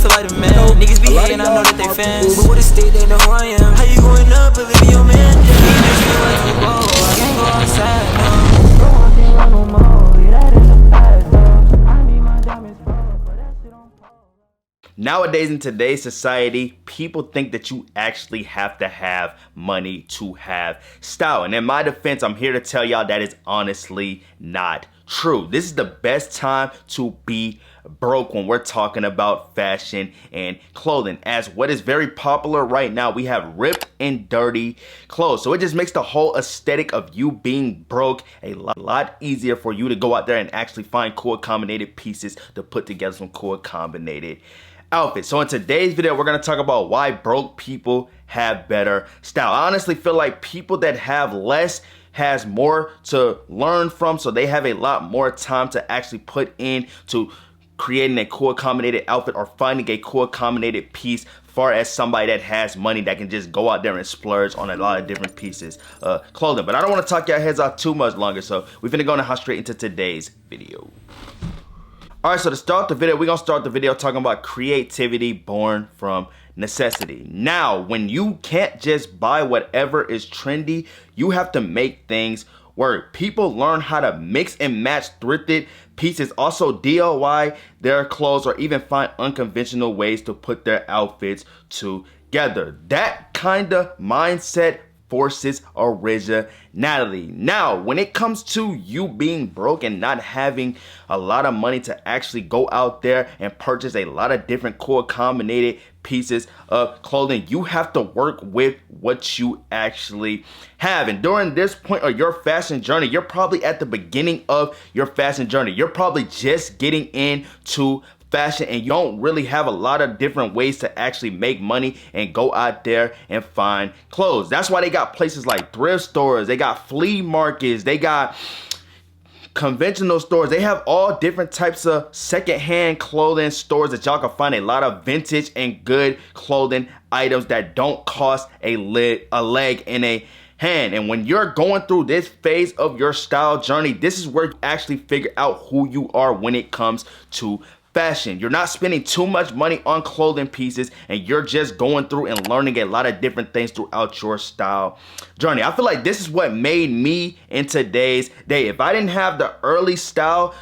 feel like the man. Niggas be hating, I know that they fans. But with the state, they know who I am. How you going up if it be your man? He makes me like to go. I can't go outside, no. Bro, I can't run no more. Yeah, that is the past, though. I need my diamonds fall, but that shit on pause. Nowadays, in today's society, people think that you actually have to have money to have style. And in my defense, I'm here to tell y'all that is honestly not true. This is the best time to be broke when we're talking about fashion and clothing, as what is very popular right now, we have ripped and dirty clothes. So it just makes the whole aesthetic of you being broke a lot easier for you to go out there and actually find cool combinated pieces to put together some cool combinated outfits. So in today's video, we're going to talk about why broke people have better style. I honestly feel like people that have less has more to learn from, so they have a lot more time to actually put into creating a cool combinated outfit or finding a cool combinated piece, far as somebody that has money that can just go out there and splurge on a lot of different pieces of clothing. But I don't want to talk your heads off too much longer, so we're finna go now straight into today's video. Alright, so to start the video, we're gonna start the video talking about creativity born from necessity. Now, when you can't just buy whatever is trendy, you have to make things work. People learn how to mix and match thrifted pieces, also DIY their clothes, or even find unconventional ways to put their outfits together. That kind of mindset forces originality. Now, when it comes to you being broke and not having a lot of money to actually go out there and purchase a lot of different cool combinated pieces of clothing, you have to work with what you actually have. And during this point of your fashion journey, you're probably at the beginning of your fashion journey. You're probably just getting into fashion and you don't really have a lot of different ways to actually make money and go out there and find clothes. That's why they got places like thrift stores, they got flea markets, they got conventional stores. They have all different types of secondhand clothing stores that y'all can find a lot of vintage and good clothing items that don't cost a leg and a hand. And when you're going through this phase of your style journey, this is where you actually figure out who you are when it comes to fashion. You're not spending too much money on clothing pieces, and you're just going through and learning a lot of different things throughout your style journey. I feel like this is what made me in today's day. If I didn't have the early style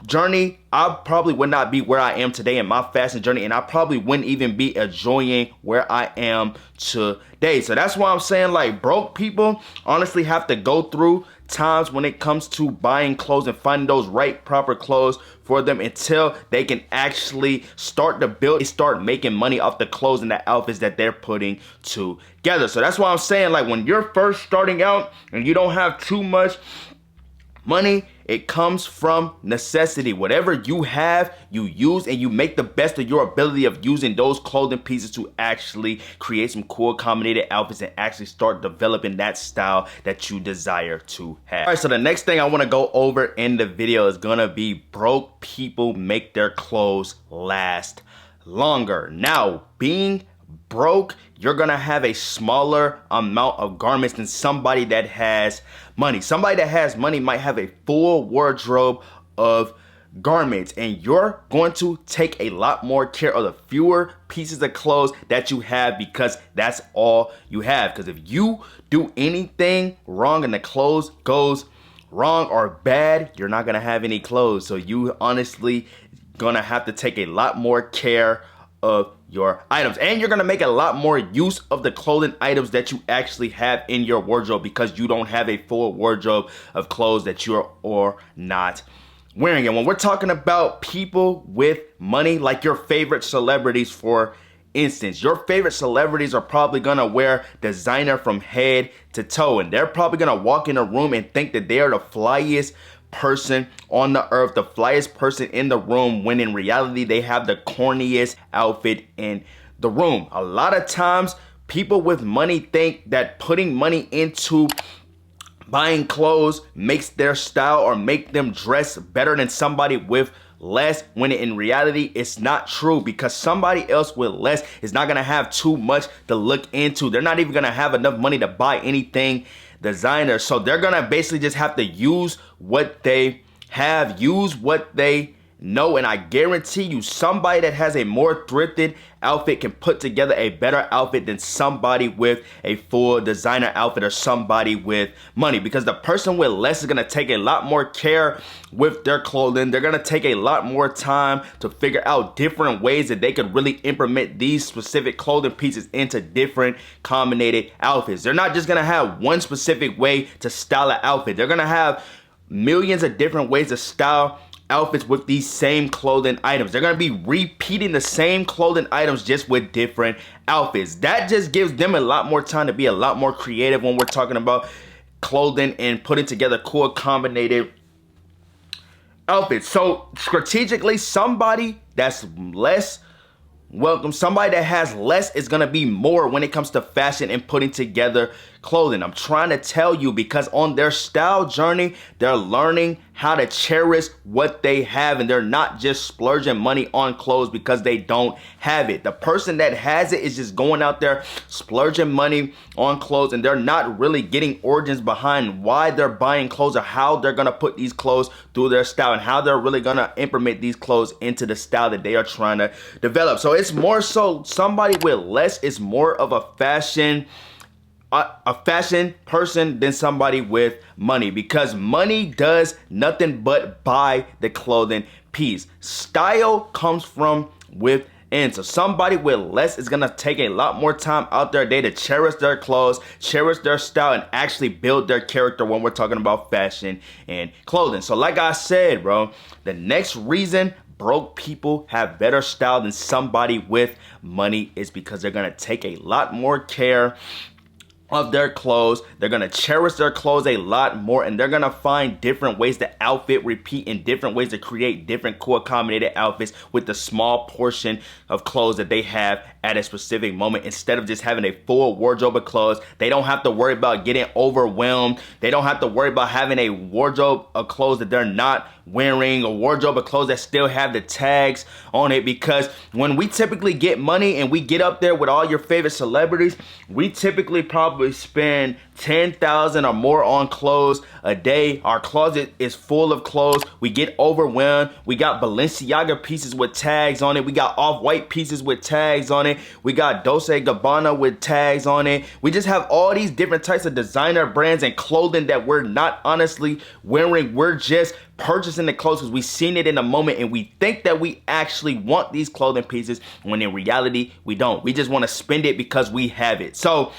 journey, I probably would not be where I am today in my fashion journey, and I probably wouldn't even be enjoying where I am today. So that's why I'm saying, like, broke people honestly have to go through times when it comes to buying clothes and finding those right proper clothes for them until they can actually start to build, start making money off the clothes and the outfits that they're putting together. So that's why I'm saying, like, when you're first starting out and you don't have too much money, it comes from necessity. Whatever you have, you use, and you make the best of your ability of using those clothing pieces to actually create some cool combinated outfits and actually start developing that style that you desire to have. All right, so the next thing I want to go over in the video is gonna be broke people make their clothes last longer. Now, being broke, you're gonna have a smaller amount of garments than somebody that has money. Somebody that has money might have a full wardrobe of garments, and you're going to take a lot more care of the fewer pieces of clothes that you have, because that's all you have. Because if you do anything wrong and the clothes goes wrong or bad, you're not gonna have any clothes. So you honestly gonna have to take a lot more care of your items, and you're gonna make a lot more use of the clothing items that you actually have in your wardrobe, because you don't have a full wardrobe of clothes that you're or not wearing. And when we're talking about people with money, like your favorite celebrities, for instance, your favorite celebrities are probably gonna wear designer from head to toe, and they're probably gonna walk in a room and think that they are the flyest person on the earth, the flyest person in the room, when in reality they have the corniest outfit in the room. A lot of times people with money think that putting money into buying clothes makes their style or make them dress better than somebody with less, when in reality it's not true, because somebody else with less is not gonna have too much to look into. They're not even gonna have enough money to buy anything designer, so they're gonna basically just have to use what they have, use what they No, and I guarantee you somebody that has a more thrifted outfit can put together a better outfit than somebody with a full designer outfit or somebody with money, because the person with less is going to take a lot more care with their clothing. They're going to take a lot more time to figure out different ways that they could really implement these specific clothing pieces into different combinated outfits. They're not just going to have one specific way to style an outfit. They're going to have millions of different ways to style outfits with these same clothing items. They're going to be repeating the same clothing items just with different outfits. That just gives them a lot more time to be a lot more creative when we're talking about clothing and putting together cool combinated outfits. So strategically, somebody that's less welcome, somebody that has less is going to be more when it comes to fashion and putting together clothing. I'm trying to tell you, because on their style journey, they're learning how to cherish what they have, and they're not just splurging money on clothes because they don't have it. The person that has it is just going out there splurging money on clothes, and they're not really getting origins behind why they're buying clothes or how they're going to put these clothes through their style and how they're really going to implement these clothes into the style that they are trying to develop. So it's more so somebody with less is more of a fashion person than somebody with money, because money does nothing but buy the clothing piece. Style comes from within. So somebody with less is gonna take a lot more time out their day to cherish their clothes, cherish their style, and actually build their character when we're talking about fashion and clothing. So like I said, bro, the next reason broke people have better style than somebody with money is because they're gonna take a lot more care of their clothes. They're gonna cherish their clothes a lot more, and they're gonna find different ways to outfit repeat and different ways to create different cool combinated outfits with the small portion of clothes that they have at a specific moment. Instead of just having a full wardrobe of clothes, they don't have to worry about getting overwhelmed. They don't have to worry about having a wardrobe of clothes that they're not wearing, a wardrobe of clothes that still have the tags on it. Because when we typically get money and we get up there with all your favorite celebrities, we typically probably spend $10,000 or more on clothes a day. Our closet is full of clothes. We get overwhelmed. We got Balenciaga pieces with tags on it. We got Off-White pieces with tags on it. We got Dolce & Gabbana with tags on it. We just have all these different types of designer brands and clothing that we're not honestly wearing. We're just purchasing the clothes because we've seen it in a moment, and we think that we actually want these clothing pieces, when in reality we don't. We just want to spend it because we have it. So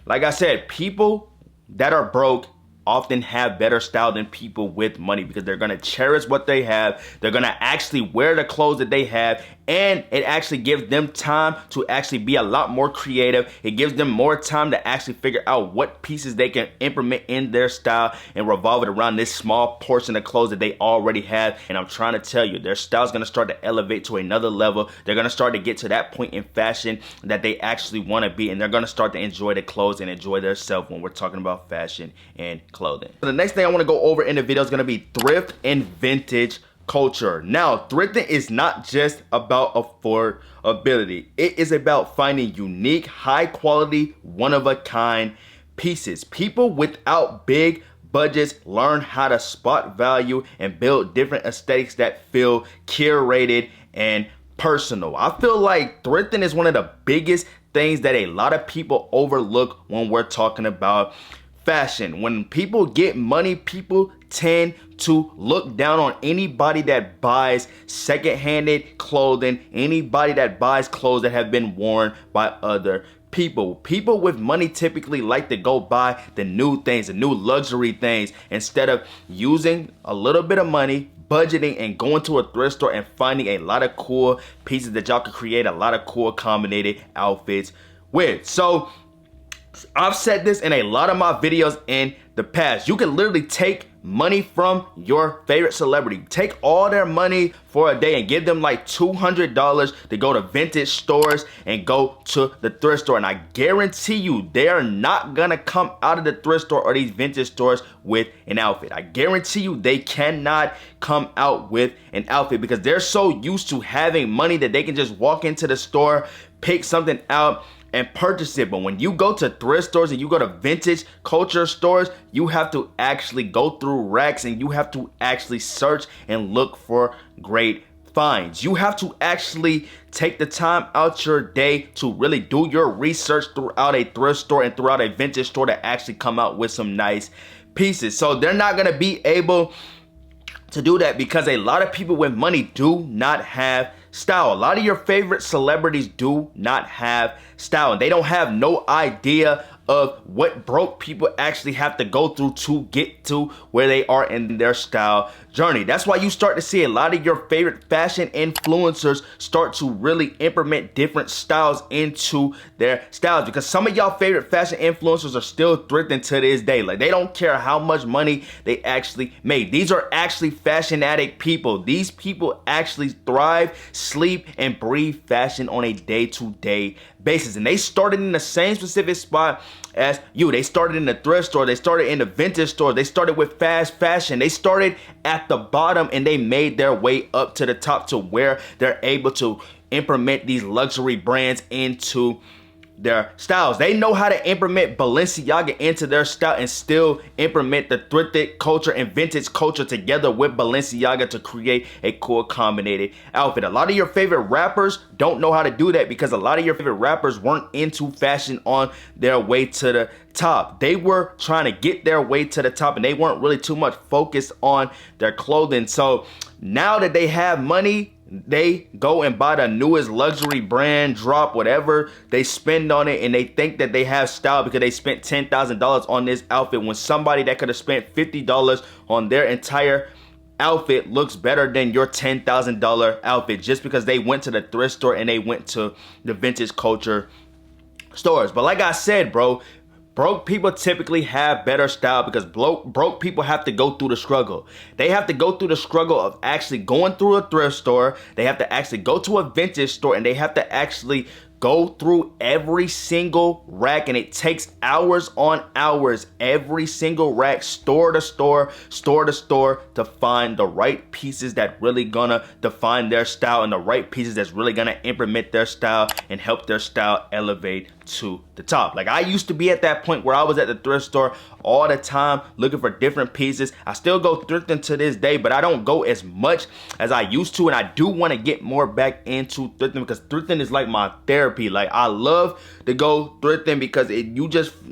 like I said, people that are broke often have better style than people with money, because they're going to cherish what they have. They're going to actually wear the clothes that they have, and it actually gives them time to actually be a lot more creative. It gives them more time to actually figure out what pieces they can implement in their style and revolve it around this small portion of clothes that they already have. And I'm trying to tell you, their style is going to start to elevate to another level. They're going to start to get to that point in fashion that they actually want to be, and they're going to start to enjoy the clothes and enjoy their self when we're talking about fashion and clothing. So the next thing I want to go over in the video is going to be thrift and vintage culture. Now, thrifting is not just about affordability. It is about finding unique, high quality, one of a kind pieces. People without big budgets learn how to spot value and build different aesthetics that feel curated and personal. I feel like thrifting is one of the biggest things that a lot of people overlook when we're talking about fashion. When people get money, people tend to look down on anybody that buys second-handed clothing, anybody that buys clothes that have been worn by other people. People with money typically like to go buy the new things, the new luxury things, instead of using a little bit of money, budgeting, and going to a thrift store and finding a lot of cool pieces that y'all could create a lot of cool combinated outfits with. So I've said this in a lot of my videos in the past. You can literally take money from your favorite celebrity, take all their money for a day and give them like $200 to go to vintage stores and go to the thrift store. And I guarantee you, they are not gonna come out of the thrift store or these vintage stores with an outfit. I guarantee you they cannot come out with an outfit, because they're so used to having money that they can just walk into the store, pick something out, and purchase it. But when you go to thrift stores and you go to vintage culture stores, you have to actually go through racks and you have to actually search and look for great finds. You have to actually take the time out your day to really do your research throughout a thrift store and throughout a vintage store to actually come out with some nice pieces. So they're not going to be able to do that because a lot of people with money do not have style. A lot of your favorite celebrities do not have style, and they don't have no idea of what broke people actually have to go through to get to where they are in their style journey. That's why you start to see a lot of your favorite fashion influencers start to really implement different styles into their styles, because some of y'all favorite fashion influencers are still thrifting to this day. Like, they don't care how much money they actually made. These are actually fashion addict people. These people actually thrive, sleep, and breathe fashion on a day-to-day basis. And they started in the same specific spot as you. They started in the thrift store. They started in the vintage store. They started with fast fashion. They started at the bottom and they made their way up to the top to where they're able to implement these luxury brands into their styles. They know how to implement Balenciaga into their style and still implement the thrifted culture and vintage culture together with Balenciaga to create a cool combinated outfit. A lot of your favorite rappers don't know how to do that because a lot of your favorite rappers weren't into fashion on their way to the top. They were trying to get their way to the top and they weren't really too much focused on their clothing. So now that they have money, they go and buy the newest luxury brand drop, whatever they spend on it, and they think that they have style because they spent $10,000 on this outfit, when somebody that could have spent $50 on their entire outfit looks better than your $10,000 outfit just because they went to the thrift store and they went to the vintage culture stores. But like I said, bro, broke people typically have better style because broke people have to go through the struggle. They have to go through the struggle of actually going through a thrift store. They have to actually go to a vintage store, and they have to actually go through every single rack, and it takes hours on hours, every single rack, store to store, store to store, to find the right pieces that really gonna define their style and the right pieces that's really gonna implement their style and help their style elevate to the top. Like, I used to be at that point where I was at the thrift store all the time looking for different pieces. I still go thrifting to this day, but I don't go as much as I used to, and I do want to get more back into thrifting because thrifting is like my therapy. Like, I love to go thrifting because thrifting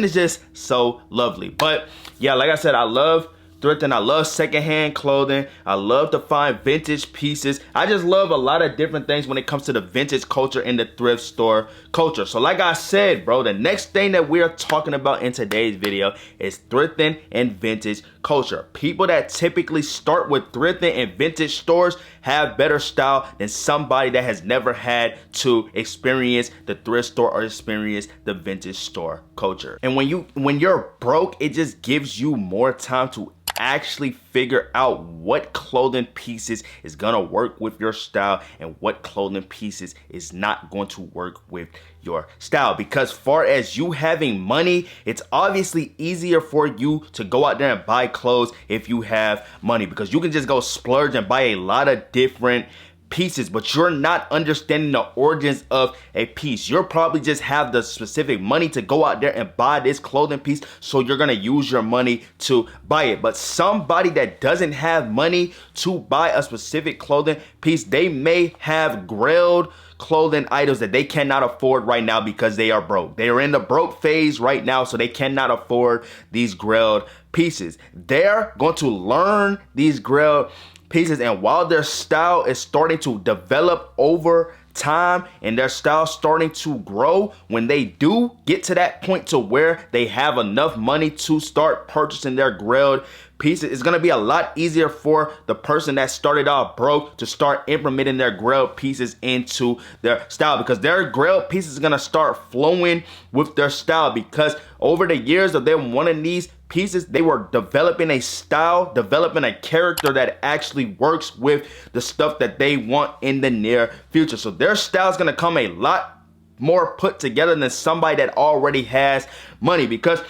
is just so lovely. But yeah, like I said, I love thrifting. I love secondhand clothing. I love to find vintage pieces. I just love a lot of different things when it comes to the vintage culture and the thrift store culture. So like I said, bro, the next thing that we're talking about in today's video is thrifting and vintage culture. People that typically start with thrifting and vintage stores have better style than somebody that has never had to experience the thrift store or experience the vintage store culture. And when you're broke, it just gives you more time to actually figure out what clothing pieces is gonna work with your style and what clothing pieces is not going to work with your style. Because far as you having money, it's obviously easier for you to go out there and buy clothes if you have money, because you can just go splurge and buy a lot of different pieces, but you're not understanding the origins of a piece. You'll probably just have the specific money to go out there and buy this clothing piece, so you're gonna use your money to buy it. But somebody that doesn't have money to buy a specific clothing piece, they may have grailed clothing items that they cannot afford right now because they are broke. They are in the broke phase right now, so they cannot afford these grailed pieces. They're going to learn these grailed pieces, and while their style is starting to develop over time and their style starting to grow, when they do get to that point to where they have enough money to start purchasing their grailed pieces, it's going to be a lot easier for the person that started off broke to start implementing their grailed pieces into their style, because their grailed pieces are going to start flowing with their style, because over the years of them wanting these pieces, they were developing a style, developing a character that actually works with the stuff that they want in the near future. So their style is going to come a lot more put together than somebody that already has money, because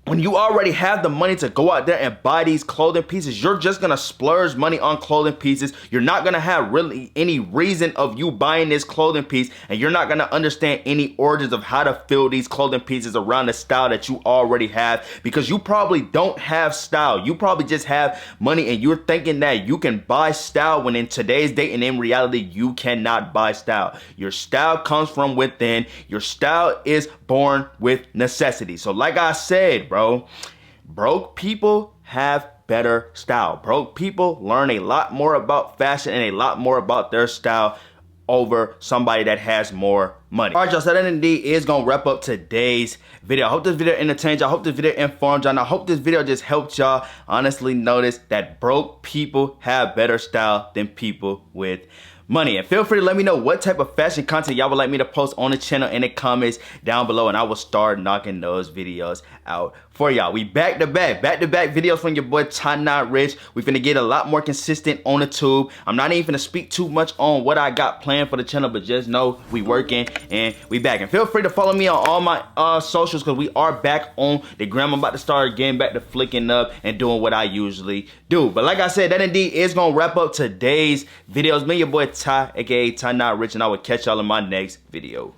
when you already have the money to go out there and buy these clothing pieces, you're just gonna splurge money on clothing pieces. You're not gonna have really any reason of you buying this clothing piece, and you're not gonna understand any origins of how to fill these clothing pieces around the style that you already have, because you probably don't have style. You probably just have money and you're thinking that you can buy style, when in today's day and in reality, you cannot buy style. Your style comes from within. Your style is born with necessity. So like I said, bro, broke people have better style. Broke people learn a lot more about fashion and a lot more about their style over somebody that has more money. All right, y'all, so that indeed is gonna wrap up today's video. I hope this video entertained y'all. I hope this video informed y'all. And I hope this video just helped y'all honestly notice that broke people have better style than people with money. And feel free to let me know what type of fashion content y'all would like me to post on the channel in the comments down below, and I will start knocking those videos out for y'all. We back to back videos from your boy Tynotrixh. We finna get a lot more consistent on the tube. I'm not even finna speak too much on what I got planned for the channel, but just know we working and we back. And feel free to follow me on all my socials, because we are back on the gram. I'm about to start getting back to flicking up and doing what I usually do. But like I said, that indeed is gonna wrap up today's videos. Me, your boy Ty, aka Tynotrixh, and I will catch y'all in my next video.